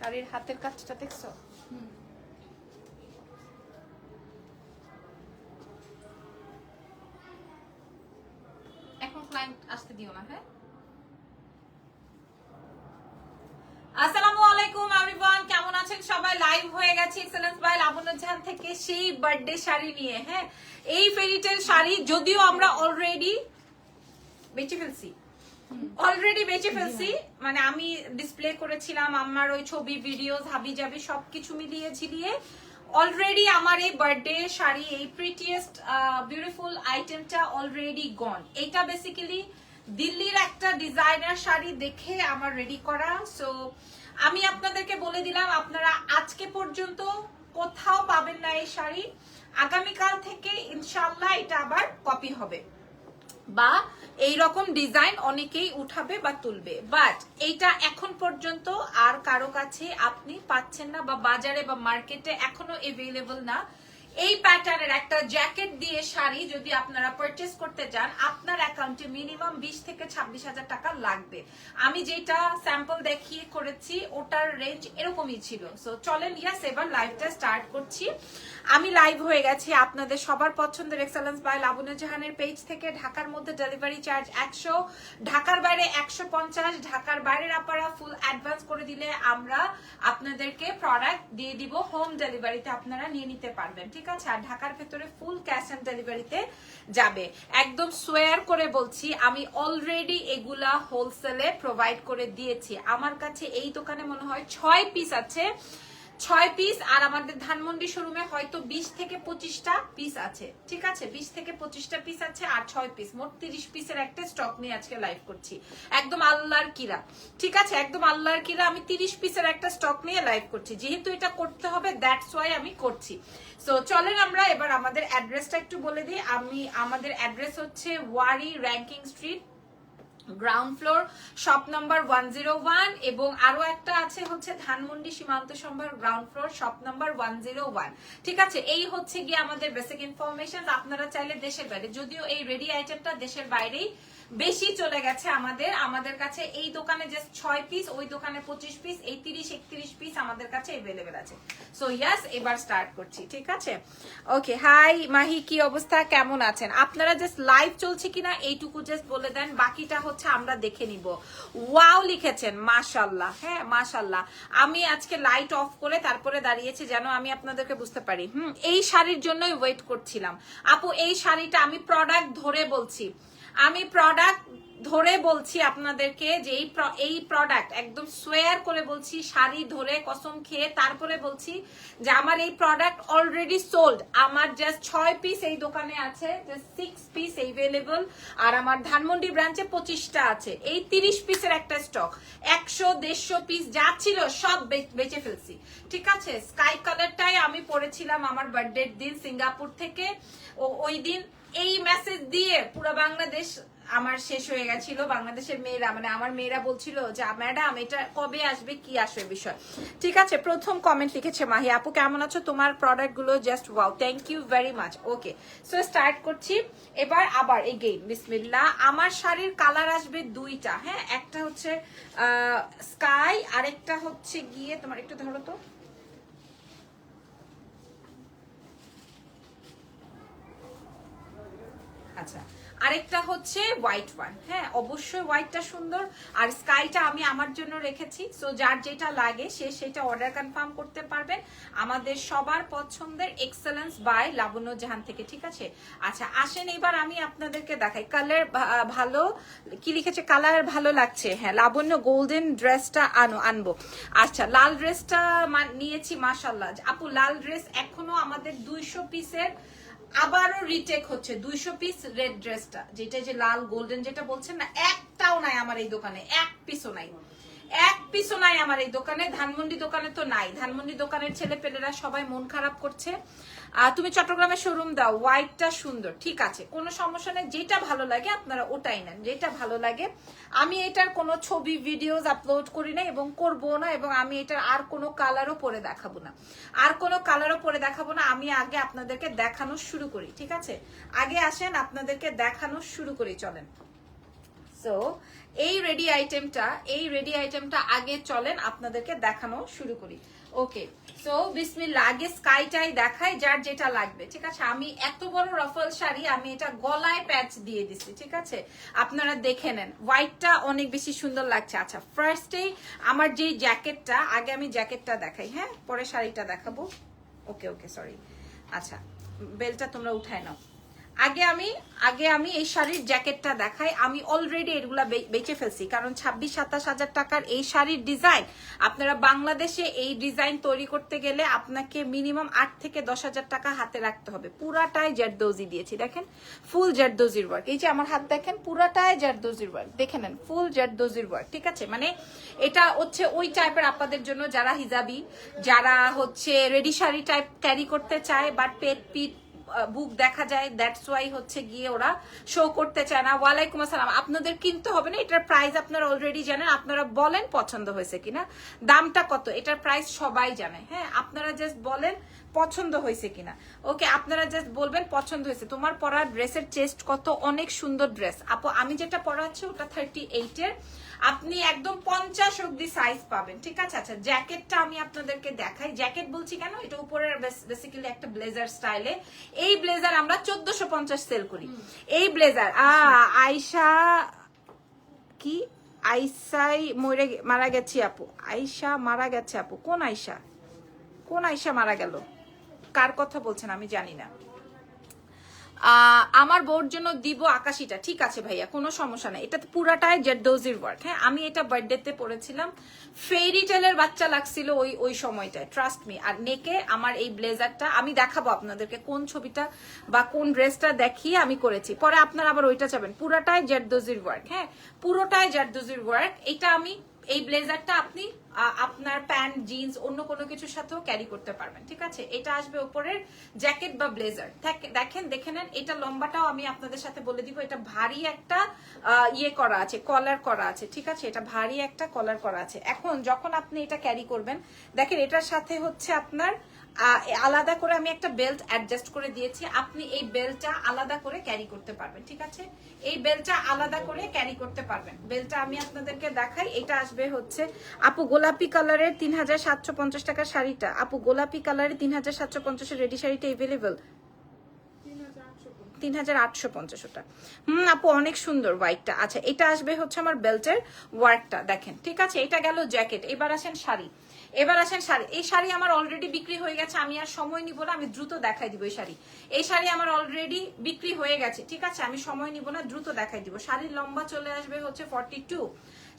শাড়ির হাতের কাজটা দেখছো? এখন ক্লায়েন্ট আসতে দিও না। হ্যাঁ, আসসালামু আলাইকুম এভরিওয়ান, কেমন আছেন সবাই? লাইভ হয়ে গেছে এক্সেলেন্স বাই লাবণ্য জাহান থেকে সেই বার্থডে শাড়ি নিয়ে। হ্যাঁ, এই ফেরিটেল শাড়ি যদিও আমরা অলরেডি বেচে ফেলছি, মানে আমি ডিসপ্লে করেছিলাম আমার ওই ছবি, ভিডিও, হাবি জাবি সবকিছু মিলিয়ে ঝিলিয়ে অলরেডি আমার এই বার্থডে শাড়ি, এই প্রিটিয়েস্ট বিউটিফুল আইটেমটা অলরেডি গন। এটা বেসিক্যালি দিল্লির একটা ডিজাইনার শাড়ি দেখে আমার রেডি করা। সো আমি আপনাদেরকে বলে দিলাম, আপনারা আজকে পর্যন্ত কোথাও পাবেন না এই শাড়ি। আগামীকাল থেকে ইনশাআল্লাহ এটা আবার কপি হবে বা এইরকম ডিজাইন অনেকেই উঠাবে বা তুলবে, বাট এইটা এখন পর্যন্ত আর কারো কাছে আপনি পাচ্ছেন না বা বাজারে বা মার্কেটে এখনো এভেলেবল না। এই প্যাটার্নের একটা জ্যাকেট দিয়ে শাড়ি যদি আপনারা পারচেজ করতে যান, আপনার অ্যাকাউন্টে মিনিমাম 20 থেকে 26,000 টাকা লাগবে। আমি যেটা স্যাম্পল দেখিয়ে করেছি ওটার রেঞ্জ এরকমই ছিল। সো চলেন ইয়াস এবার লাইভটা স্টার্ট করছি। আমি লাইভ হয়ে গেছি আপনাদের সবার পছন্দের এক্সেলেন্স বাই লাবণ্য জাহানের পেজ থেকে। ঢাকার মধ্যে ডেলিভারি চার্জ 100, ঢাকার বাইরে 150। ঢাকার বাইরের আপনারা ফুল অ্যাডভান্স করে দিলে আমরা আপনাদেরকে প্রোডাক্ট দিয়ে দিব হোম ডেলিভারিতে, আপনারা নিয়ে নিতে পারবেন, ঠিক আছে? আর ঢাকার ভেতরে ফুল ক্যাশ অন ডেলিভারিতে যাবে। একদম সোয়ার করে বলছি, আমি অলরেডি এগুলা হোলসেলে প্রোভাইড করে দিয়েছি। আমার কাছে এই দোকানে মনে হয় 6 পিস আছে, 6 পিস, আর আমাদের ধানমন্ডি শোরুমে হয়তো 20 থেকে 25টা পিস আছে, ঠিক আছে? 20 থেকে 25টা পিস আছে আর 6 পিস, মোট 30 পিসের একটা স্টক নিয়ে আজকে লাইভ করছি। একদম আল্লাহর কিরা, ঠিক আছে? একদম আল্লাহর কিরা, আমি 30 পিসের একটা স্টক নিয়ে লাইভ করছি, যেহেতু এটা করতে হবে দ্যাটস ওয়াই আমি করছি। সো চলেন আমরা এবার আমাদের অ্যাড্রেসটা একটু বলে দিই। আমাদের অ্যাড্রেস হচ্ছে Wari Rankin street, ground floor, shop number 101, এবং আরো একটা আছে হচ্ছে ধানমন্ডি সীমান্ত সম্ভার, গ্রাউন্ড ফ্লোর, শপ নাম্বার 101, ঠিক আছে? এই হচ্ছে গিয়ে আমাদের বেসিক ইনফরমেশন। আপনারা চাইলে দেশের বাইরে, যদিও এই রেডি আইটেমটা দেশের বাইরেই বেশি চলে গেছে আমাদের কাছে এই দোকানে জাস্ট 6 পিস, ওই দোকানে 25 পিস, এই 30-31 পিস আমাদের কাছে अवेलेबल আছে। সো ইয়াস, এবার স্টার্ট করছি, ঠিক আছে? ওকে, হাই মাহি, কি অবস্থা, কেমন আছেন? আপনারা জাস্ট লাইভ চলছে কিনা এইটুকু জাস্ট বলে দেন, বাকিটা হচ্ছে আমরা দেখে নিব। ওয়াও লিখেছেন, মাশাআল্লাহ। হ্যাঁ মাশাআল্লাহ। আমি আজকে লাইট অফ করে তারপরে দাঁড়িয়েছি যেন আমি আপনাদেরকে বুঝতে পারি। এই শাড়ির জন্যই ওয়েট করছিলাম আপু। এই শাড়িটা আমি প্রোডাক্ট ধরে বলছি, আপনাদেরকে যে এই প্রোডাক্ট একদম সোয়ার করে বলছি, শাড়ি ধরে কসম খেয়ে তারপরে বলছি যে আমার এই প্রোডাক্ট অলরেডি সোল্ড। আমার জাস্ট 6 পিস এই দোকানে আছে, জাস্ট 6 পিস अवेलेबल, আর আমার ধানমন্ডি ব্রাঞ্চে 25টা আছে। এই 30 পিসের একটা স্টক, 100-150 পিস যা ছিল সব বেচে ফেলছি, ঠিক আছে? স্কাই কালারটাই আমি পরেছিলাম আমার বার্থডের দিন সিঙ্গাপুর থেকে। ওই দিন এই মেসেজ দিয়ে পুরো বাংলাদেশ আমার শেষ হয়ে গেছিল। বাংলাদেশের মেয়েরা, মানে আমার মেয়েরা বলছিল যে ম্যাডাম এটা কবে আসবে, কি আসবে বিষয়, ঠিক আছে? প্রথম কমেন্ট লিখেছে মাহি, আপু কেমন আছো, তোমার প্রোডাক্ট গুলো just wow, thank you very much. Okay, so start করছি এবার আবার এগেইন বিসমিল্লাহ। আমার শাড়ির কালার আসবে দুইটা, হ্যাঁ, একটা হচ্ছে স্কাই, আরেকটা হচ্ছে গিয়ে তোমার একটু ধরো তো, আচ্ছা, আরেকটা হচ্ছে হোয়াইট ওয়ান। হ্যাঁ, অবশ্যই হোয়াইটটা সুন্দর, আর স্কাইটা আমি আমার জন্য রেখেছি। সো যার যেটা লাগে সে সেটা অর্ডার কনফার্ম করতে পারবেন আমাদের সবার পছন্দের এক্সেলেন্স বাই লাবণ্য জাহান থেকে, ঠিক আছে? আচ্ছা আসেন এবার আমি আপনাদেরকে দেখাই। কালার ভালো, কি লিখেছে, কালার ভালো লাগছে। হ্যাঁ, লাবণ্য গোল্ডেন ড্রেসটা আনবো। আচ্ছা, লাল ড্রেসটা নিয়েছি, মাশাআল্লাহ আপু। লাল ড্রেস এখনো আমাদের 200 পিসের আবারও রিটেক হচ্ছে, 200 পিস রেড ড্রেসটা, যেটা যে লাল গোল্ডেন যেটা বলছেন না, একটাও নাই আমার এই দোকানে, এক পিসও নাই, এক পিসও নাই আমার এই দোকানে। ধানমন্ডি দোকানে তো নাই, ধানমন্ডি দোকানের ছেলে পেলেরা সবাই মন খারাপ করছে। তুমি চট্টগ্রামে শোরুম দাও, হোয়াইটটা সুন্দর, ঠিক আছে, কোনো সমস্যা নেই, যেটা ভালো লাগে আপনারা ওটাই নেন, যেটা ভালো লাগে। আমি এটার কোনো ছবি ভিডিওস আপলোড করি না এবং করবো না, এবং আমি এটার আর কোনো কালারও পরে দেখাবো না, আমি আগে আপনাদেরকে দেখানো শুরু করি, ঠিক আছে? আগে আসেন আপনাদেরকে দেখানো শুরু করি, চলেন। সো এই রেডি আইটেমটা আগে চলেন আপনাদেরকে দেখানো শুরু করি। ওকে, সো বিসমিল্লাহ, আগে স্কাইটাই দেখাই, যার যেটা লাগবে। ঠিক আছে, আমি এত বড় রাফল শাড়ি, আমি এটা গলায় প্যাচ দিয়ে দিছি। ঠিক আছে, আপনারা দেখে নেন, হোয়াইটটা অনেক বেশি সুন্দর লাগছে। আচ্ছা, ফার্স্টেই আমার যে জ্যাকেটটা, আগে আমি জ্যাকেটটা দেখাই, হ্যাঁ, পরে শাড়িটা দেখাবো। ওকে ওকে, সরি। আচ্ছা, বেলটা তোমরা উঠায় নাও। আগে আমি এই শাড়ির জ্যাকেটটা দেখাই। আমি অলরেডি এগুলা বেচে ফেলছি, কারণ 26-27 হাজার টাকার এই শাড়ির ডিজাইন, আপনারা বাংলাদেশে এই ডিজাইন তৈরি করতে গেলে আপনাকে মিনিমাম 8 থেকে 10 হাজার টাকা হাতে রাখতে হবে। পুরাটাই জারদৌজি দিয়েছি, দেখেন ফুল জারদৌজির ওয়ার্ক। এই যে আমার হাত দেখেন, পুরাটাই জারদৌজির ওয়ার্ক, দেখে নেন ফুল জারদৌজির ওয়ার্ক। ঠিক আছে, মানে এটা হচ্ছে ওই টাইপের আপনাদের জন্য যারা হিজাবি, যারা হচ্ছে রেডি শাড়ি টাইপ ক্যারি করতে চায়, বাট পেট পিট বুক দেখা যায়, দ্যাটস ওয়াই হচ্ছে গিয়ে ওরা শো করতে চায় না। ওয়ালাইকুম আসসালাম। আপনাদের কিনতে হবে না, এটার প্রাইস আপনারা অলরেডি জানেন। আপনারা বলেন পছন্দ হয়েছে কিনা, দামটা কত, এটার প্রাইস সবাই জানে। হ্যাঁ, আপনারা জাস্ট বলেন পছন্দ হয়েছে কিনা। ওকে, আপনারা জাস্ট বলবেন পছন্দ হয়েছে। তোমার পরা ড্রেসের চেস্ট কত, অনেক সুন্দর ড্রেস আপু। আমি যেটা পরাচ্ছি ওটা 38 এর, আপনি একদম 50 অব্দি সাইজ পাবেন। ঠিক আছে। আচ্ছা, জ্যাকেটটা আমি আপনাদেরকে দেখাই। জ্যাকেট বলছি কেন, এটা উপরে বেসিক্যালি একটা ব্লেজার স্টাইলে। এই ব্লেজার আমরা 1450 সেল করি। এই ব্লেজার আয়শা কি, আইসাই মারা গেছি আপু, আয়শা মারা গেছে আপু। কোন আয়শা, কোন আয়শা মারা গেল, কার কথা বলছেন আমি জানি না। আমার বউর জন্য দিব আকাশিটা। ঠিক আছে ভাইয়া, কোনো সমস্যা নাই, এটা পুরাটাই জারদৌজির ওয়ার্ক। হ্যাঁ, আমি এটা বার্থডেতে পরেছিলাম, ফেরি টেলের বাচ্চা লাগছিল ওই সময়টায়, ট্রাস্ট মি। আর নেকে আমার এই ব্লেজারটা আমি দেখাবো আপনাদেরকে, কোন ছবিটা বা কোন ড্রেসটা দেখিয়ে আমি করেছি, পরে আপনারা আবার ওইটা চাবেন। পুরাটাই জারদৌজির ওয়ার্ক, হ্যাঁ পুরোটাই জারদৌজির ওয়ার্ক। এটা আমি, এই ব্লেজারটা আপনি আপনার প্যান্ট জিন্স অন্য কোনো কিছুর সাথেও ক্যারি করতে পারবেন। ঠিক আছে, এটা আসবে উপরের জ্যাকেট বা ব্লেজার। দেখেন, দেখে নেন, এটা লম্বাটাও আমি আপনাদের সাথে বলে দিব। এটা ভারী একটা ইয়ে করা আছে, কলার করা আছে। ঠিক আছে, এটা ভারী একটা কলার করা আছে। এখন যখন আপনি এটা ক্যারি করবেন, দেখেন এটার সাথে হচ্ছে আপনার আলাদা করে আমি একটা বেল্ট অ্যাডজাস্ট করে দিয়েছি। আপনি এই বেল্টটা আলাদা করে ক্যারি করতে পারবেন। ঠিক আছে, এই বেল্টটা আলাদা করে ক্যারি করতে পারবেন। বেল্টটা আমি আপনাদেরকে দেখাই। এটা আসবে হচ্ছে আপু গোলাপি কালারের 3750 টাকার শাড়িটা। আপু গোলাপি কালারের 3750 রেডি শাড়িটা এভেলেবল, 3850 ওটা। আপু অনেক সুন্দর হোয়াইটটা। আচ্ছা, এটা আসবে হচ্ছে আমার বেল্টের ওয়ার্কটা, দেখেন। ঠিক আছে, এটা গেল জ্যাকেট। এবার আসেন শাড়ি, এই শাড়ি আমার অলরেডি বিক্রি হয়ে গেছে, আমি আর সময় নিব না, আমি দ্রুত দেখাই দিব। এই শাড়ি আমার অলরেডি বিক্রি হয়ে গেছে। ঠিক আছে, আমি সময় নিব না, দ্রুত দেখাই দিব। শাড়ির লম্বা চলে আসবে হচ্ছে 42,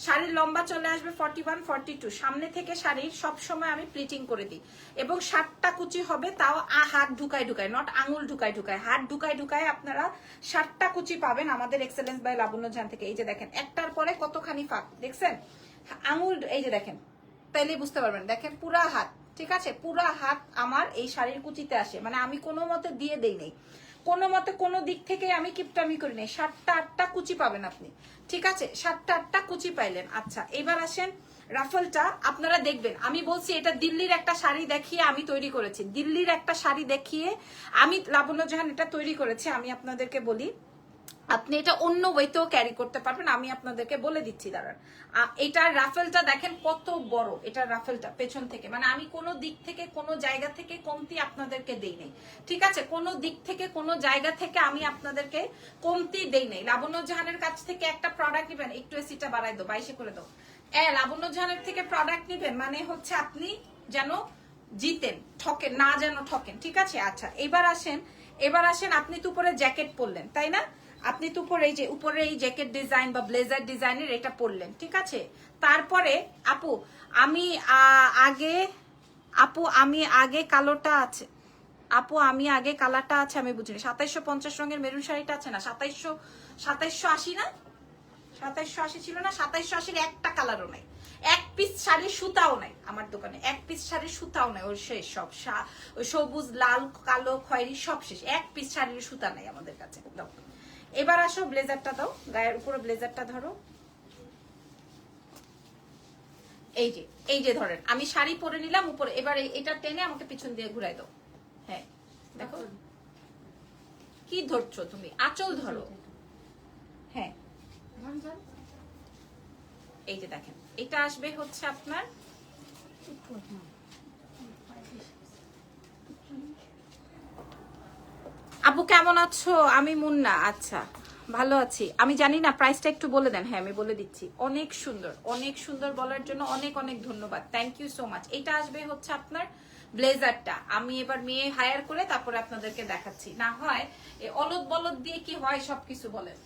শাড়ির লম্বা চলে আসবে 41, 42। সামনে থেকে শাড়ির সবসময় আমি প্লিটিং করে দিই, এবং 7টা কুচি হবে, তাও হাত ঢুকায়, নট আঙুল ঢুকায়, হাত ঢুকায় আপনারা 7টা কুচি পাবেন আমাদের এক্সেলেন্স বাই লাবণ্য জান থেকে। এই যে দেখেন, একটার পরে কতখানি ফাঁক দেখছেন, আঙুল, এই যে দেখেন, তাইলে বুঝতে পারবেন। দেখেন পুরা হাত, ঠিক আছে, পুরা হাত আমার এই শাড়ির কুচিতে আসে, মানে আমি কোনো মতে দিয়ে দেই নেই, কোনো মতে কোনো দিক থেকে আমি কিপটামি করি নাই। 7টা 8টা কুচি পাবেন আপনি। ঠিক আছে, 7টা 8টা কুচি পাইলেন। আচ্ছা, এবার আসেন রাফলটা। আপনারা দেখবেন, আমি বলছি এটা দিল্লির একটা শাড়ি দেখিয়ে আমি তৈরি করেছি, দিল্লির একটা শাড়ি দেখিয়ে আমি লাবণ্য জাহান এটা তৈরি করেছি। আমি আপনাদেরকে বলি, আপনি এটা অন্য ওয়েতেও ক্যারি করতে পারবেন, আমি আপনাদেরকে বলে দিচ্ছি দাঁড়ান। এটার রাফেলটা দেখেন কত বড়, এটার রাফেলটা পেছন থেকে, মানে আমি কোনো দিক থেকে কোনো জায়গা থেকে কমতি আপনাদেরকে দেই নাই। ঠিক আছে, কোনো দিক থেকে কোনো জায়গা থেকে আমি আপনাদেরকে কমতি দেই নাই। লাবণ্য জাহানের কাছ থেকে একটা প্রোডাক্ট নিবেন, একটু এসিটা বাড়াই দাও, 22 করে দাও। লাবণ্য জাহানের থেকে প্রোডাক্ট নিবেন মানে হচ্ছে আপনি যেন জিতেন, ঠকেন না, যেন ঠকেন। ঠিক আছে। আচ্ছা, এবার আসেন আপনি তো উপরে জ্যাকেট পরলেন, তাই না? আপনি তো উপরে এই যে উপরে এই জ্যাকেট ডিজাইন বা ব্লেজার ডিজাইনের এটা পরলেন। ঠিক আছে, তারপরে আপু আমি আগে কালোটা আছে, আপু আমি আগে কালারটা আছে, আমি বুঝিনি। 2750 রঙের মেরুন শাড়িটা আছে না, 2780 না, 2780 ছিল না, 2780 একটা কালারও নাই, এক পিস শাড়ির সুতাও নাই আমার দোকানে, এক পিস শাড়ির সুতাও নাই, ওর শেষ সব, ওই সবুজ লাল কালো খয়েরি সব শেষ, এক পিস শাড়ির সুতা নাই আমাদের কাছে। দাও, এবার আসো ব্লেজারটা দাও, গায়ের উপরে ব্লেজারটা ধরো। এই যে ধরেন আমি শাড়ি পরে নিলাম উপরে, এবার এটা টেনে আমাকে পিছন দিয়ে ঘুরাই দাও। হ্যাঁ দেখো, কি ধরছো তুমি, আঁচল ধরো। হ্যাঁ এই যে দেখেন এটা আসবে হচ্ছে আপনার, আপু কেমন আছো? আমি মুন্না। আচ্ছা ভালো আছি। আমি জানি না প্রাইসটা একটু বলে দেন। হ্যাঁ আমি বলে দিচ্ছি। অনেক সুন্দর বলার জন্য অনেক অনেক ধন্যবাদ, থ্যাংক ইউ সো মাচ। এটা আসবে হচ্ছে আপনার ব্লেজারটা। আমি এবার মেয়ে হায়ার করে তারপরে আপনাদেরকে দেখাচ্ছি, না হয় অলদ বলদ দিয়ে কি হয় সবকিছু বলেন।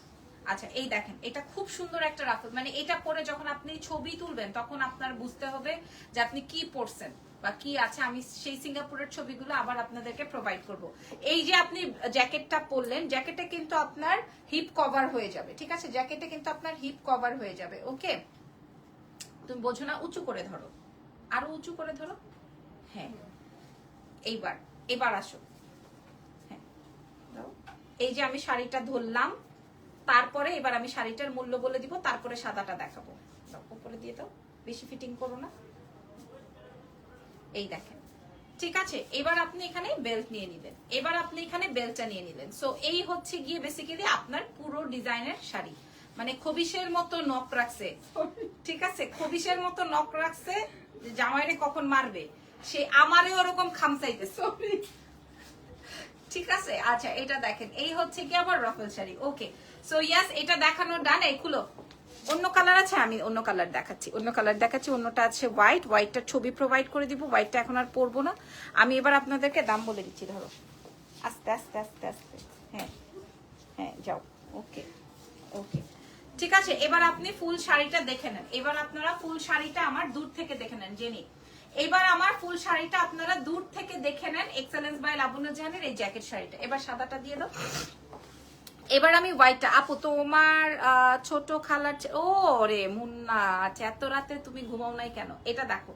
আচ্ছা এই দেখেন এটা খুব সুন্দর একটা রাফেল, মানে এটা পরে যখন আপনি ছবি তুলবেন তখন আপনার বুঝতে হবে যে আপনি কি পরছেন বা কি আছে। আমি সেই সিঙ্গাপুরের ছবিগুলো আবার আপনাদেরকে প্রোভাইড করব। এই যে আপনি জ্যাকেটটা পরলেন, জ্যাকেটে কিন্তু আপনার হিপ কভার হয়ে যাবে, ঠিক আছে? জ্যাকেটে কিন্তু আপনার হিপ কভার হয়ে যাবে। ওকে, তুমি বোঝো না? উঁচু করে ধরো, আরো উঁচু করে ধরো। হ্যাঁ এবার আসো। হ্যাঁ এই যে আমি শাড়িটা ধরলাম, তারপরে এবার আমি শাড়িটার মূল্য বলে দিব, তারপরে সাদাটা দেখাবো। উপরে দিয়ে দাও, বেশি ফিটিং করো না। এই দেখেন, ঠিক আছে? এবার আপনি এখানে বেল্ট নিয়ে নিলেন, এবার আপনি এখানে বেল্টটা নিয়ে নিলেন। সো এই হচ্ছে গিয়ে বেসিক্যালি আপনার পুরো ডিজাইনের শাড়ি। মানে খবিশের মতো নখ রাখছে, ঠিক আছে? খবিশের মতো নখ রাখছে, জামাইরে কখন মারবে সে আমারও ওরকম খামচাইতেছে, ঠিক আছে? আচ্ছা এটা দেখেন, এই হচ্ছে কি আবার রাফেল শাড়ি। ওকে, সো ইয়াস এটা দেখানো ডান। এই খুলো, অন্য কালার আছে, আমি অন্য কালার দেখাচ্ছি, অন্যটা আছে হোয়াইট। হোয়াইটটার ছবি প্রোভাইড করে দিব, হোয়াইটটা এখন আর পরবো না। আমি এবার আপনাদেরকে দাম বলে দিচ্ছি, ধরো আস্তে আস্তে আস্তে আস্তে। হ্যাঁ হ্যাঁ যাও। ওকে ওকে ঠিক আছে। এবার আপনি ফুল শাড়িটা দেখে নেন, এবার আপনারা ফুল শাড়িটা আমার দূর থেকে দেখে নেন জেনি। এবার আমার ফুল শাড়িটা আপনারা দূর থেকে দেখে নেন, এক্সেলেন্স বাই লাবণ্য জাহানের এই জ্যাকেট শাড়িটা। এবার সাদাটা দিয়ে দাও। এবার আমি হোয়াইটটা, আপু তোমার ছোট খালার ও রে মুন্না, আচ্ছা এত রাতে তুমি ঘুমাও নাই কেন? এটা দেখো,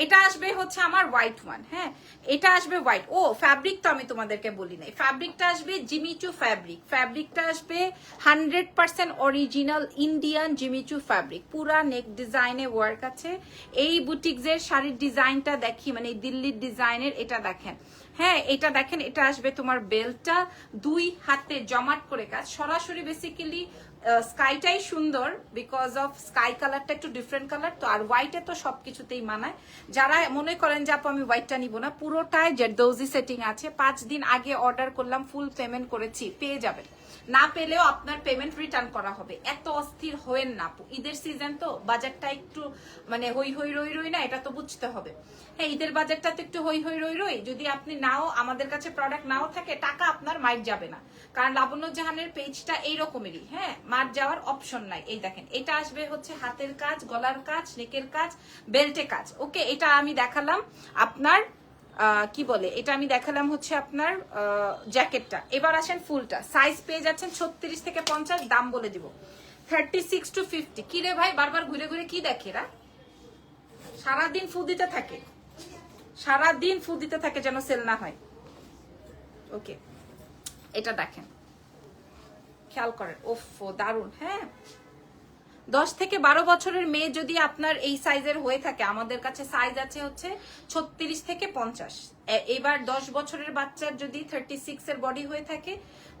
এটা আসবে হচ্ছে আমার হোয়াইট ওয়ান। হ্যাঁ এটা আসবে হোয়াইট। ও ফ্যাব্রিক তো আমি তোমাদেরকে বলি নাই, ফ্যাব্রিকটা আসবে জিমিচু ফ্যাব্রিক। ফ্যাব্রিকটা আসবে 100% অরিজিনাল ইন্ডিয়ান জিমিচু ফ্যাব্রিক। পুরা নেক ডিজাইনে ওয়ার্ক আছে। এই বুটিক্সের শাড়ির ডিজাইনটা দেখি, মানে দিল্লির ডিজাইনের, এটা দেখেন। হ্যাঁ এটা দেখেন, এটা আসবে তোমার বেল্টটা 2 হাতে জমাট করে কাজ, সরাসরি বেসিক্যালি স্কাইটাই সুন্দর, বিকজ অফ স্কাই কালারটা একটু ডিফারেন্ট কালার তো, আর হোয়াইটে তো সবকিছুতেই মানায়। যারা মনে করেন যে আপু আমি হোয়াইটটা নিব না, পুরোটাই জেরদৌজি সেটিং আছে। 5 দিন আগে অর্ডার করলাম, ফুল পেমেন্ট করেছি, পেয়ে যাবেন। না পেলেও আপনার পেমেন্ট রিটার্ন করা হবে। এত অস্থির হয়েন না আপু, ঈদের সিজন তো, বাজারটা একটু মানে হই হই রই রই না, এটা তো বুঝতে হবে। হ্যাঁ ঈদের বাজারটা তো একটু হই হই রই রই। যদি আপনি নাও আমাদের কাছে প্রোডাক্ট নাও থাকে, টাকা আপনার মাইট যাবে না, কারণ লাবণ্য জাহানের পেজটা এইরকমেরই। হ্যাঁ মার যাওয়ার অপশন নাই। এই দেখেন এটা আসবে হচ্ছে হাতের কাজ, গলার কাজ, নেকের কাজ, বেল্টে কাজ। ওকে এটা আমি দেখালাম আপনার কি বলে, এটা আমি দেখালাম হচ্ছে আপনার জ্যাকেটটা। এবার আসেন ফুলটা, সাইজ পেয়ে যাচ্ছেন 36 থেকে 50, দাম বলে দিব 36 to 50। কি রে ভাই বারবার ঘুরে ঘুরে কি দেখে এরা? সারাদিন ফু দিতে থাকে, সারাদিন ফু দিতে থাকে যেন সেল না হয়। ওকে এটা দেখেন, খেয়াল করেন, ওফো দারুন। হ্যাঁ 10 থেকে 12 বছরের মেয়ে যদি আপনার এই সাইজের হয়ে থাকে, আমাদের কাছে সাইজ আছে হচ্ছে 36 থেকে 50। এবার 10 বছরের বাচ্চার যদি 36 এর বডি হয়ে থাকে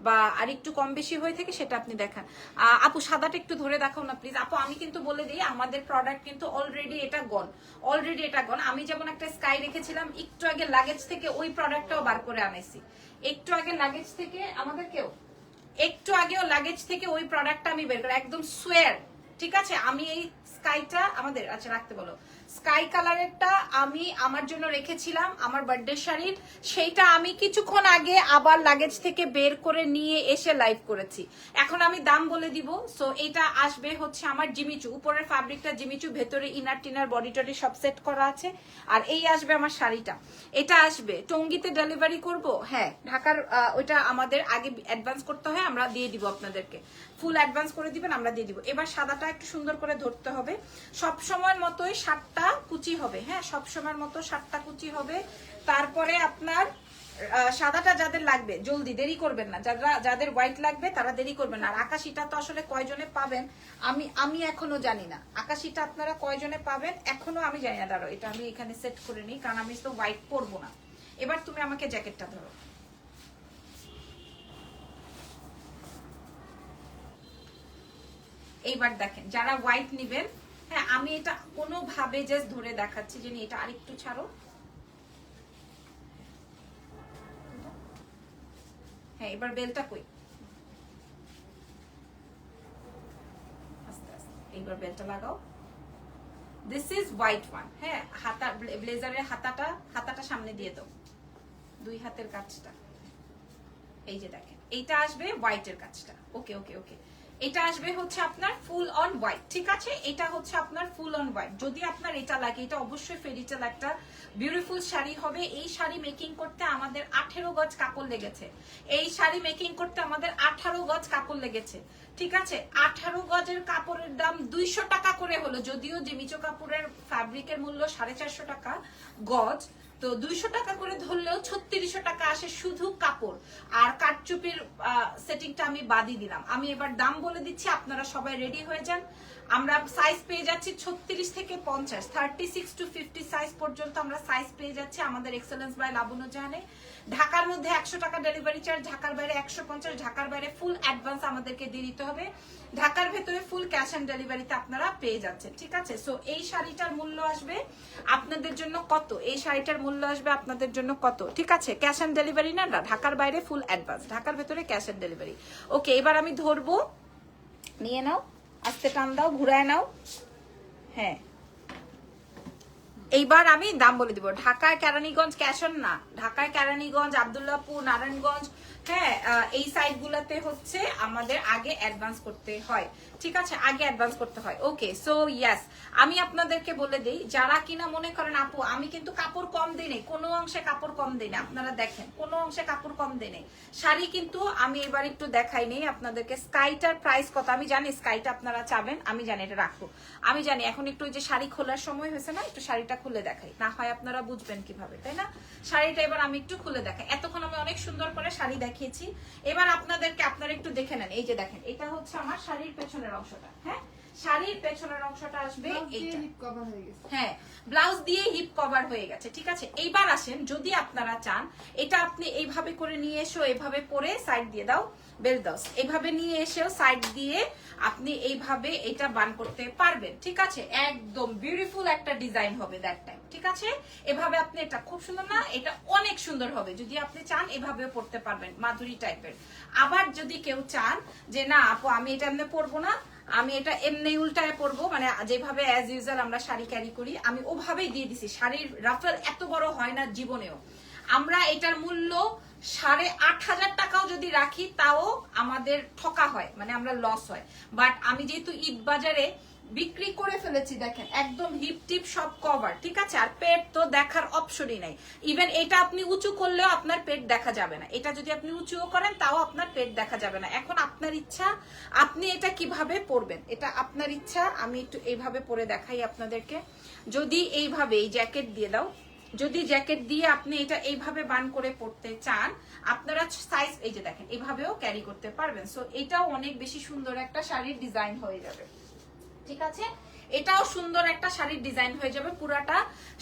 বা আর একটু কম বেশি হয়ে থাকে, সেটা আপনি দেখান। আপু সাদাটা একটু ধরে দেখাও না প্লিজ। আপু আমি কিন্তু বলে দিই, আমাদের প্রোডাক্ট কিন্তু অলরেডি এটা গন, অলরেডি এটা গন। আমি যেমন একটা স্কাই রেখেছিলাম একটু আগে লাগেজ থেকে, ওই প্রোডাক্টটাও বার করে আনাইছি একটু আগে লাগেজ থেকে, আমাদেরকেও একটু আগেও লাগেজ থেকে ওই প্রোডাক্টটা আমি বের করে একদম সোয়ার, ঠিক আছে? আমি এই স্কাইটা আমাদের, আচ্ছা রাখতে বলো, স্কাই কালারেরটা আমি আমার জন্য রেখেছিলাম আমার বার্থডে শাড়ির, সেইটা আমি কিছুক্ষণ আগে আবার লাগেজ থেকে বের করে নিয়ে এসে লাইভ করেছি। এখন আমি দাম বলে দিব। সো এটা আসবে হচ্ছে আমার জিমিচু, উপরের ফ্যাব্রিকটা জিমিচু, ভেতরে ইনার টিনার বডি টডি সব সেট করা আছে। আর এই আসবে আমার শাড়িটা, এটা আসবে টঙ্গিতে ডেলিভারি করব। হ্যাঁ ঢাকার ওইটা আমাদের আগে অ্যাডভান্স করতে হয়, আমরা দিয়ে দিব আপনাদেরকে, ফুল অ্যাডভান্স করে দিবেন, আমরা দিয়ে দিব। এবার সাদাটা একটু সুন্দর করে ধরতে হবে, সব সময়ের মতোই 7টা কুচি হবে। হ্যাঁ সব সময়ের মতো 7টা কুচি হবে। তারপরে আপনার সাদাটা যাদের লাগবে জলদি দেরি করবেন না, যাদের হোয়াইট লাগবে তারা দেরি করবেন না। আর আকাশিটা তো আসলে কয়জনে পাবেন আমি এখনো জানি না, আকাশিটা আপনারা কয়জনে পাবেন এখনো আমি জানি না। দাঁড়ো এটা আমি এখানে সেট করে নিই, কারণ আমি তো হোয়াইট পরবো না। এবার তুমি আমাকে জ্যাকেটটা ধরো। এইবার দেখেন যারা হোয়াইট নিবেন, হ্যাঁ আমি এটা কোনোভাবে জাস্ট ধরে দেখাচ্ছি যে এটা আরেকটু ছাড়ো। হ্যাঁ এবার বেলটা কই, আস্তে আস্তে এইবার বেলটা লাগাও। This is white one. হ্যাঁ হাতা ব্লেজারের হাতাটা সামনে দিয়ে দাও, দুই হাতের কাজটা। এই যে দেখেন এইটা আসবে হোয়াইটের কাজটা। ওকে ওকে ওকে, এটা আসবে হচ্ছে আপনার ফুল অন হোয়াইট, ঠিক আছে? এটা হচ্ছে আপনার ফুল অন হোয়াইট। যদি আপনার এটা লাগে, এটা অবশ্যই ফেরিটেল একটা বিউটিফুল শাড়ি হবে। এই শাড়ি মেকিং করতে আমাদের 18 গজ কাপড় লেগেছে। এই শাড়ি মেকিং করতে আমাদের 18 গজ কাপড় লেগেছে, ঠিক আছে? 18 গজের কাপড়ের দাম 200 টাকা করে হলো, যদিও জিমিচো কাপড়ের ফ্যাব্রিকের মূল্য 450 টাকা গজ, তো 200 টাকা করে ধরলেও 3600 টাকা আসে শুধু কাপড়। আর কাটচুপির সেটিংটা আমি বাদই দিলাম। আমি এবার দাম বলে দিচ্ছি, আপনারা সবাই রেডি হয়ে যান। আমরা সাইজ পেয়ে যাচ্ছি 36 থেকে 50, 36 to 50 সাইজ পর্যন্ত আমরা সাইজ পেয়ে যাচ্ছি আমাদের এক্সেলেন্স বাই লাবণ্য জাহানে। ঢাকার মধ্যে 100 টাকা ডেলিভারি চার্জ, ঢাকার বাইরে 150, ঢাকার বাইরে ফুল অ্যাডভান্স আমাদেরকে দিয়ে দিতে হবে, ঢাকার ভেতরে ফুল ক্যাশ অন ডেলিভারিতে আপনারা পেয়ে যাচ্ছেন, ঠিক আছে? সো এই শাড়িটার মূল্য আসবে আপনাদের জন্য কত? এই শাড়িটার মূল্য আসবে আপনাদের জন্য কত, ঠিক আছে? ক্যাশ অন ডেলিভারি না, ঢাকার বাইরে ফুল অ্যাডভান্স, ঢাকার ভেতরে ক্যাশ অন ডেলিভারি। ওকে এবার আমি ধরবো, নিয়ে নাও, আস্তে টান দাও, ঘুরায় নাও। হ্যাঁ এইবার আমি দাম বলে দিব। ঢাকায় কেরানীগঞ্জ ক্যাশ অন না, ঢাকায় কেরানীগঞ্জ, আব্দুল্লাহপুর, নারায়ণগঞ্জ, হ্যাঁ এই সাইড গুলাতে হচ্ছে আমাদের আগে অ্যাডভান্স করতে হয়, ঠিক আছে? আগে অ্যাডভান্স করতে হয়। ওকে সো ইয়েস, আমি আপনাদেরকে বলে দিই, যারা কিনা মনে করেন আপু আমি কিন্তু কাপড় কম দিই নাই, কোনো অংশে কাপড় কম দিই না, আপনারা দেখেন কোনো অংশে কাপড় কম দিই নাই। শাড়ি কিন্তু আমি এবার একটু দেখাই নেই আপনাদেরকে। স্কাইটার প্রাইস কত আমি জানি, স্কাইটা আপনারা চাবেন আমি জানি, এটা রাখবো আমি জানি। এখন একটু ওই যে শাড়ি খোলার সময় হয়েছে না, একটু শাড়িটা খুলে দেখাই, না হয় আপনারা বুঝবেন কিভাবে, তাই না? শাড়িটা এবার আমি একটু খুলে দেখাই। এতক্ষণ আমি অনেক সুন্দর করে শাড়ি দেখিয়েছি, এবার আপনাদেরকে আপনারা একটু দেখে নেন। এই যে দেখেন এটা হচ্ছে আমার শাড়ির পেছনের অংশটা। হ্যাঁ শাড়ির পেছনের অংশটা আসবে এইটা, হ্যাঁ ব্লাউজ দিয়ে হিপ কভার হয়ে গেছে, ঠিক আছে? এইবার আসেন, যদি আপনারা চান এটা আপনি এইভাবে করে নিয়ে এসো, এইভাবে পরে সাইড দিয়ে দাও, বেল দাও, এইভাবে নিয়ে এসেও সাইড দিয়ে আপনি এইভাবে এটা বান করতে পারবেন, ঠিক আছে? একদম বিউটিফুল একটা ডিজাইন হবে দ্যাট টাইম, ঠিক আছে? এভাবে আপনি, এটা খুব সুন্দর না? এটা অনেক সুন্দর হবে, যদি আপনি চান এভাবেও পড়তে পারবেন, মাধুরী টাইপের। আবার যদি কেউ চান যে না আপু আমি এটা এমনি পরবো না, আমি এটা এমনি উল্টায় পরবো, মানে যেভাবে অ্যাজ ইউজুয়াল আমরা শাড়ি ক্যারি করি আমি ওভাবেই দিয়ে দিছি। শাড়ির রাফেল এত বড় হয় না জীবনেও। আমরা এটার মূল্য 8500 টাকাও যদি রাখি তাও আমাদের ঠকা হয়, মানে আমরা লস হয়। বাট আমি যেহেতু ঈদ বাজারে বিক্রি করে ফেলেছি, দেখেন একদম হিপ টিপ সব কভার, ঠিক আছে? আর পেট তো দেখার অপশনই নাই। ইভেন এটা আপনি উঁচু করলেও আপনার পেট দেখা যাবে না, এটা যদি আপনি উঁচুও করেন তাও আপনার পেট দেখা যাবে না। এখন আপনার ইচ্ছা আপনি এটা কিভাবে পরবেন, এটা আপনার ইচ্ছা। আমি একটু এইভাবে পরে দেখাই আপনাদেরকে। যদি এইভাবে এই জ্যাকেট দিয়ে দাও, যদি জ্যাকেট দিয়ে আপনি এটা এইভাবে বান করে পড়তে চান, আপনারা সাইজ এই যে দেখেন এইভাবেও ক্যারি করতে পারবেন। সো এটাও অনেক বেশি সুন্দর একটা শাড়ির ডিজাইন হয়ে যাবে, ঠিক আছে? এটাও সুন্দর একটা শাড়ির ডিজাইন হয়ে যাবে পুরাটা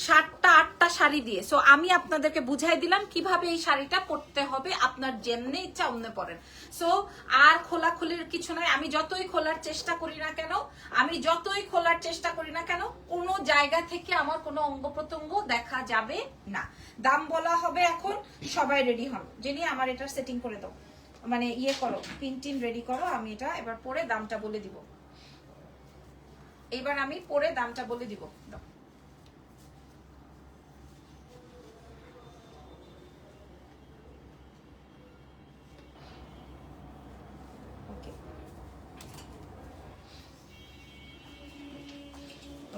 7টা 8টা শাড়ি দিয়ে। সো আমি আপনাদেরকে বুঝাই দিলাম কিভাবে এই শাড়িটা পরতে হবে, আপনার যেমনি ইচ্ছা অমনে পরেন। সো আর খোলাখুলির কিছু নাই। আমি যতই খোলার চেষ্টা করি না কেন, কোনো জায়গা থেকে আমার কোনো অঙ্গ প্রত্যঙ্গ দেখা যাবে না। দাম বলা হবে এখন, সবাই রেডি হন। জেনি আমার এটা সেটিং করে দাও, মানে ইয়ে করো, পিন টিন রেডি করো, আমি এটা এবার পরে দামটা বলে দিব। এবার আমি পরে দামটা বলে দিব।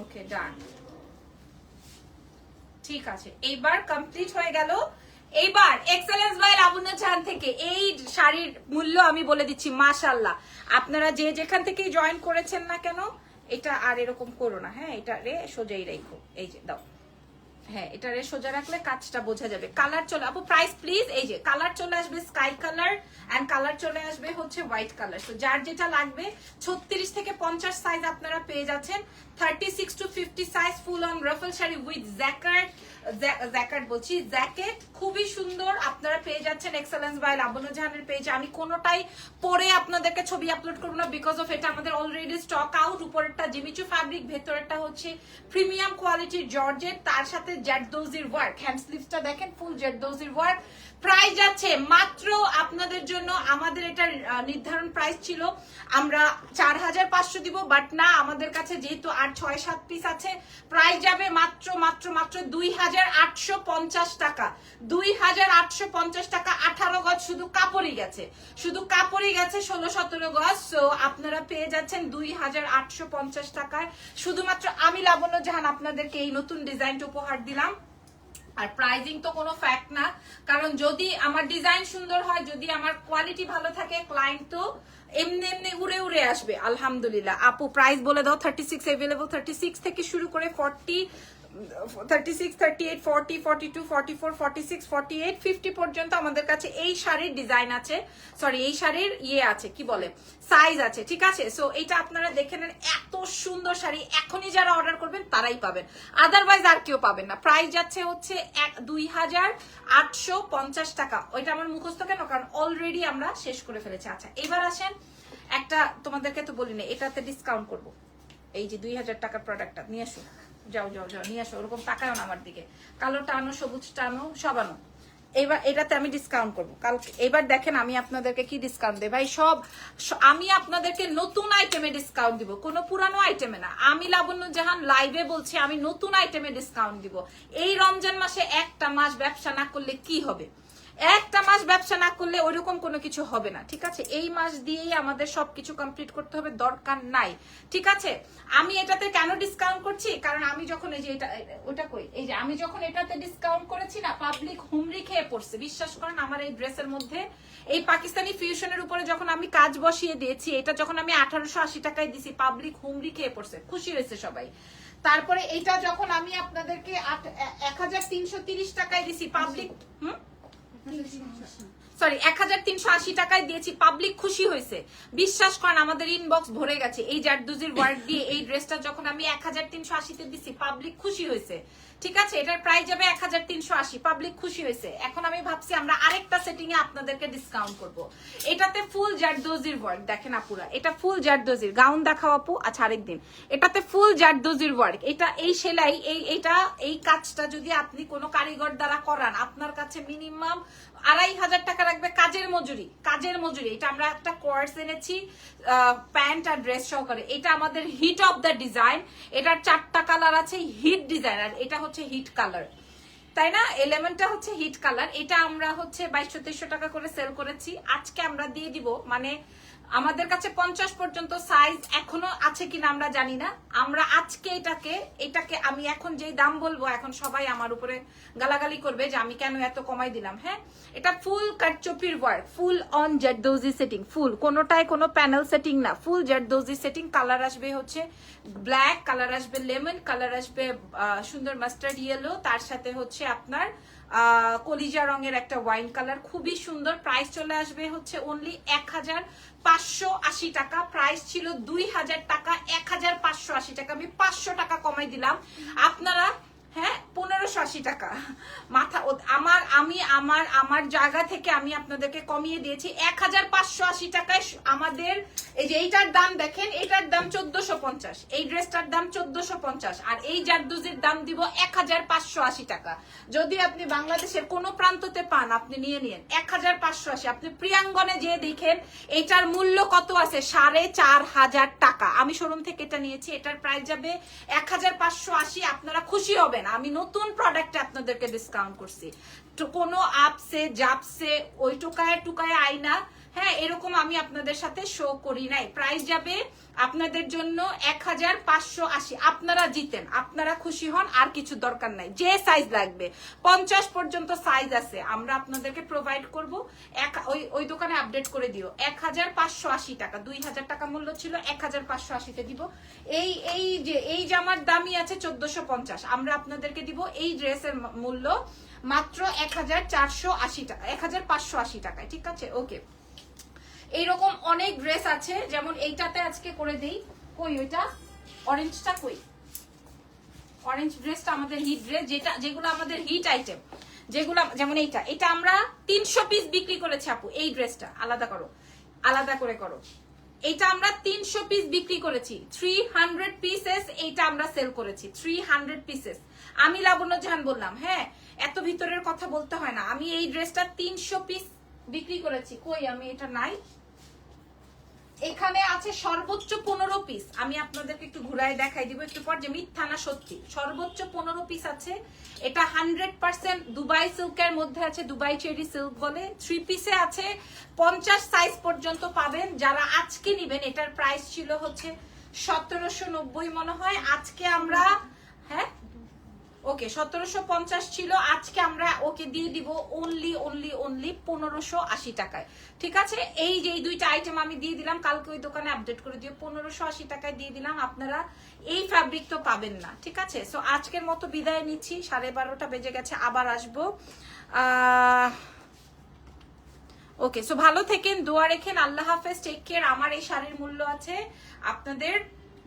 ওকে ডান, ঠিক আছে। এইবার কমপ্লিট হয়ে গেল। এইবার এক্সেলেন্স বাই লাবণ্য জাহান থেকে এই শাড়ির মূল্য আমি বলে দিচ্ছি। মাশাআল্লাহ, আপনারা যে যেখান থেকে জয়েন করেছেন না কেন, এটা আর এরকম করো না, হ্যাঁ এটা রে সোজাই রাখো, এই যে দাও, হ্যাঁ এটা রে সোজা রাখলে কাজটা বোঝা যাবে। কালার চলে আপু, প্রাইস প্লিজ। এই যে কালার চলে আসবে স্কাই কালার এন্ড কালার চলে আসবে হচ্ছে হোয়াইট কালার। তো যার যেটা লাগবে 36 থেকে 50 সাইজ আপনারা পেয়ে যাচ্ছেন। 36 to 50 size full on ruffle sari with jacket, jacket বলছি, জ্যাকেট খুবই সুন্দর আপনারা পেয়ে যাচ্ছেন এক্সেলেন্স বাই লাবণ্য জাহানের পেজে। আমি কোনোটাই পরে আপনাদেরকে ছবি আপলোড করবো না, বিকজ অফ এটা আমাদের অলরেডি স্টক আউট। উপরেরটা জিমিচু ফ্যাব্রিক, ভেতরেরটা হচ্ছে প্রিমিয়াম কোয়ালিটির জর্জেট, তার সাথে জারদৌজির ওয়ার্ক। হ্যান্ড স্লিভসটা দেখেন ফুল জারদৌজির ওয়ার্ক। প্রাইস যাচ্ছে মাত্র আপনাদের জন্য, আমাদের এটা নির্ধারণ প্রাইস ছিল আমরা 4500 দিব, বাট না, আমাদের কাছে যেহেতু আর 6-7 পিস আছে, প্রাইস যাবে মাত্র মাত্র মাত্র 2850 টাকা। 2850 টাকা। 18 গজ শুধু কাপড়ই গেছে, শুধু কাপড়ই গেছে 16-17 গজ। সো আপনারা পেয়ে যাচ্ছেন 2850 টাকায়। শুধুমাত্র আমি লাবণ্য জাহান আপনাদেরকে এই নতুন ডিজাইনটা উপহার দিলাম। আর প্রাইজিং তো কোনো ফ্যাক্ট না, কারণ যদি আমার ডিজাইন সুন্দর হয়, যদি আমার কোয়ালিটি ভালো থাকে, ক্লায়েন্ট তো এমনি এমনি উড়ে উড়ে আসবে। আলহামদুলিল্লাহ। আপু প্রাইস বলে দাও। 36 अवेलेबल, 36 থেকে শুরু করে 40, 36, 38, 40, 42, 44, 46, 48, 50 পর্যন্ত আমাদের কাছে এই শাড়ির ডিজাইন আছে, সরি এই শাড়ির আছে কি বলে সাইজ আছে, ঠিক আছে। সো এটা আপনারা দেখে নেন, এত সুন্দর শাড়ি এখনই যারা অর্ডার করবেন তারাই পাবেন, আদারওয়াইজ আর কেউ পাবেন না। প্রাইস যাচ্ছে হচ্ছে 2850 টাকা। ওইটা আমার মুখস্থ কেন, কারণ অলরেডি আমরা শেষ করে ফেলেছি। আচ্ছা এবার আসেন, একটা তোমাদেরকে তো বলি না, এটাতে ডিসকাউন্ট করব। এই যে 2000 টাকার প্রোডাক্টটা নিয়ে আসো, যাও যাও যাও নিয়ে আসো। ওরকম তাকাও না আমার দিকে, কালোটা আনো, সবুজটা আনো, সব আনো। এবার এটাতে আমি ডিসকাউন্ট করবো কালকে। এবার দেখেন আমি আপনাদেরকে কি ডিসকাউন্ট দেব ভাই, সব আমি আপনাদেরকে নতুন আইটেমে ডিসকাউন্ট দিব, কোনো পুরানো আইটেমে না। আমি লাবণ্য জাহান লাইভে বলছি আমি নতুন আইটেমে ডিসকাউন্ট দিব। এই রমজান মাসে একটা মাস ব্যবসা না করলে কি হবে, একটা মাস ব্যবসা না করলে ওইরকম কোনো কিছু হবে না, ঠিক আছে। এই মাস দিয়েই আমাদের সবকিছু কমপ্লিট করতে হবে, দরকার নাই, ঠিক আছে। আমি এটাতে কেন ডিসকাউন্ট করছি, কারণ আমি যখন এই যে এটা ওটা কই, এই যে আমি যখন এটাতে ডিসকাউন্ট করেছি না, পাবলিক হুমড়ি খেয়ে পড়ছে। বিশ্বাস করেন, আমার এই ড্রেসের মধ্যে এই পাকিস্তানি ফিউশনের উপরে যখন আমি কাজ বসিয়ে দিয়েছি, এটা যখন আমি 1880 টাকায় দিছি, পাবলিক হুমড়ি খেয়ে পড়ছে, খুশি হয়েছে সবাই। তারপরে এটা যখন আমি আপনাদেরকে 1330 টাকায় দিছি, পাবলিক সরি 1380 টাকায় দিয়েছি, পাবলিক খুশি হয়েছে। বিশ্বাস করেন আমাদের ইনবক্স ভরে গেছে। এই জারদৌজির ওয়ার্ক দিয়ে এই ড্রেসটা যখন আমি 1380 তে দিছি, পাবলিক খুশি হয়েছে, ঠিক আছে। এটার প্রাইস যাবে 1380, পাবলিক খুশি হয়েছে। এখন আমি ভাবছি আমরা আরেকটা সেটিং এ আপনাদেরকে ডিসকাউন্ট করব। এটাতে ফুল জারদৌজির ওয়ার্ক, দেখেন আপুরা, এটা ফুল জারদৌজির গাউন দেখাও আপু। আচ্ছা আরেকদিন, এটাতে ফুল জারদৌজির ওয়ার্ক, এটা এই সেলাই এই কাজটা যদি আপনি কোনো কারিগর দ্বারা করান, আপনার কাছে মিনিমাম 2500 টাকা রাখবে কাজের মজুরি, কাজের মজুরি। এটা আমরা একটা কোর্স এনেছি প্যান্ট আর ড্রেস সহকারে। এটা আমাদের হিট অফ দ্য ডিজাইন, এটার 4টা কালার আছে, হিট ডিজাইন, আর এটা হচ্ছে হিট কালার, তাই না। এলিমেন্টটা হচ্ছে হিট কালার। এটা আমরা হচ্ছে 2200-2300 টাকা করে সেল করেছি। আজকে আমরা দিয়ে দিব, মানে আমাদের কাছে 50 পর্যন্ত সাইজ এখনো আছে কিনা আমরা জানি না। আমরা আজকে এটাকে আমি এখন যেই দাম বলবো, এখন সবাই আমার উপরে গালাগালি করবে যে আমি কেন এত কমাই দিলাম। হ্যাঁ, এটা ফুল কাটচুপির work, full on zardozi setting, ফুল কোনোটায় কোনো প্যানেল সেটিং না, ফুল জারদৌজি সেটিং। কালার আসবে হচ্ছে ব্ল্যাক, কালার আসবে লেমন, কালার আসবে সুন্দর মাস্টার্ড ইয়েলো, তার সাথে হচ্ছে আপনার কলিজা রঙের একটা ওয়াইন কালার, খুবই সুন্দর। প্রাইস চলে আসবে হচ্ছে অনলি 1580 টাকা। প্রাইস ছিল 2000 টাকা, 1580 টাকা। আমি 500 টাকা কমাই দিলাম। আপনারা হ্যাঁ 1580 টাকা মাথা আমার জায়গা থেকে আমি আপনাদেরকে কমিয়ে দিয়েছি 1580 টাকায়। আমাদের এই যে এইটার দাম দেখেন, এটার দাম 1450, এই ড্রেসটার দাম 1450, আর এই জারদৌজির দাম দিব 1580 টাকা। যদি আপনি বাংলাদেশের কোনো প্রান্ততে পান, আপনি নিয়ে নিন 1580। আপনি প্রিয়াঙ্গনে যেয়ে দেখেন এটার মূল্য কত আছে, 4500 টাকা। আমি শোরুম থেকে এটা নিয়েছি, এটার প্রাইস যাবে 1580। আপনারা খুশি হবেন, আমি নতুন প্রোডাক্টে আপনাদেরকে ডিসকাউন্ট করছি। তো কোনো আপসে জাপসে ওই টুকায় আইনা, হ্যাঁ এরকম আমি আপনাদের সাথে শো করি নাই। প্রাইস যাবে আপনাদের জন্য 1580। আপনারা জিতেন, আপনারা খুশি হন, আর কিছু দরকার নাই। যে সাইজ লাগবে 50 পর্যন্ত সাইজ আছে, আমরা আপনাদেরকে প্রোভাইড করব। ওই দোকানে আপডেট করে দিও। 1580 টাকা, 2000 টাকা মূল্য ছিল, 1580 তে দিব। এই জামার দামই আছে 1450, আমরা আপনাদেরকে দিব এই ড্রেসের মূল্য মাত্র 1480 টাকা, 1580 টাকায়, ঠিক আছে। ওকে, এইরকম অনেক ড্রেস আছে, যেমন এইটাতে আজকে করে দেই। কই ওইটা অরেঞ্জটা, কই অরেঞ্জ ড্রেসটা আমাদের হিট ড্রেস, যেগুলো আমাদের হিট আইটেম, যেগুলো যেমন এটা আমরা 300 পিস বিক্রি করেছি আপু। এই ড্রেসটা আলাদা করো, আলাদা করে করো। এটা আমরা 300 পিস বিক্রি করেছি, 300 পিসেস এটা আমরা সেল করেছি, 300 পিসেস। আমি লাবণ্য জাহান বললাম, হ্যাঁ এত ভিতরের কথা বলতে হয় না। আমি এই ড্রেসটা 300 পিস বিক্রি করেছি। কই আমি এটা নাই, এখানে আছে সর্বোচ্চ 15 পিস। আমি আপনাদেরকে একটু ঘুরায় দেখাই দিব একটু পর যে মিথ্যা না সত্যি। সর্বোচ্চ 15 পিস আছে। এটা 100% দুবাই সিল্কের মধ্যে আছে, দুবাই চেরি সিল্ক বলে। 3 পিসে আছে, 50 সাইজ পর্যন্ত পাবেন। যারা আজকে নেবেন, এটার প্রাইস ছিল হচ্ছে 1790 মনে হয়। আজকে আমরা হ্যাঁ ওকে 1750 ছিল, আজকে আমরা ওকে দিয়ে দিব অনলি 1580 টাকায়। ঠিক আছে, এই যে এই দুইটা আইটেম আমি দিয়ে দিলাম, কালকে ওই দোকানে আপডেট করে দিও, 1580 টাকায় দিয়ে দিলাম। আপনারা এই ফ্যাব্রিক তো পাবেন না। ঠিক আছে, সো আজকের মতো বিদায় নিচ্ছি, 12:30 বেজে গেছে, আবার আসবো। ওকে, সো ভালো থেকেন, দোয়া রেখেন, আল্লাহ হাফেজ, টেক কেয়ার। আমার এই শাড়ির মূল্য আছে আপনাদের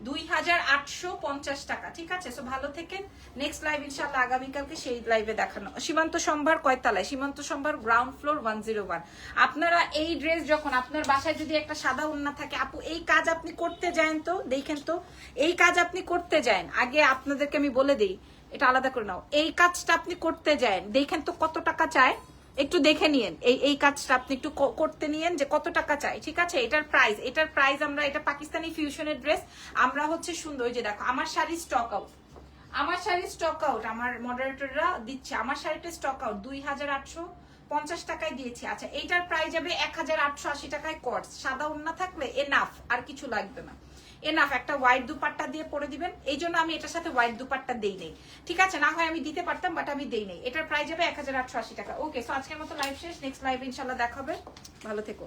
2850 টাকা। ঠিক আছে, সো ভালো থেকেন। নেক্সট লাইভ ইনশাআল্লাহ আগামীকালকে সেই লাইভে দেখানো। সীমান্ত সম্ভার কয়তলায়? সীমান্ত সম্ভার গ্রাউন্ড ফ্লোর 101। আপনারা এই ড্রেস যখন আপনার বাসায় যদি একটা সাদা ওড়না থাকে আপু, এই কাজ আপনি করতে যান তো দেখেন তো, এই কাজ আপনি করতে যান, আগে আপনাদেরকে আমি বলে দিই, এটা আলাদা করে নাও। এই কাজটা আপনি করতে যান, দেখেন তো কত টাকা চায়, একটু দেখে নিয়েন। এই কাজটা আপনি একটু করতে নিয়েন যে কত টাকা চাই। ঠিক আছে, এটার প্রাইস আমরা, এটা পাকিস্তানি ফিউশনের ড্রেস। আমরা হচ্ছে সুন্দর, ওই যে দেখো আমার শাড়ি স্টক আউট, আমার শাড়ি স্টক আউট, আমার মডারেটররা দিচ্ছে, আমার শাড়িটা স্টক আউট 2850 টাকায় দিয়েছি। আচ্ছা, এইটার প্রাইস যাবে 1880 টাকায় কটস। সাদা ওড়না থাকলে এনাফ, আর কিছু লাগবে না, এনাফ। একটা হোয়াইট দুপাট্টা দিয়ে পরে দিবেন, এই জন্য আমি এটার সাথে হোয়াইট দুপাট্টা দেই নেই। ঠিক আছে, না হয় আমি দিতে পারতাম, বাট আমি দেই নেই। এটার প্রাইস যাবে 1880 টাকা। ওকে, সো আজকের মতো লাইভ শেষ, নেক্সট লাইভ ইনশাল্লাহ দেখা হবে, ভালো থেকো।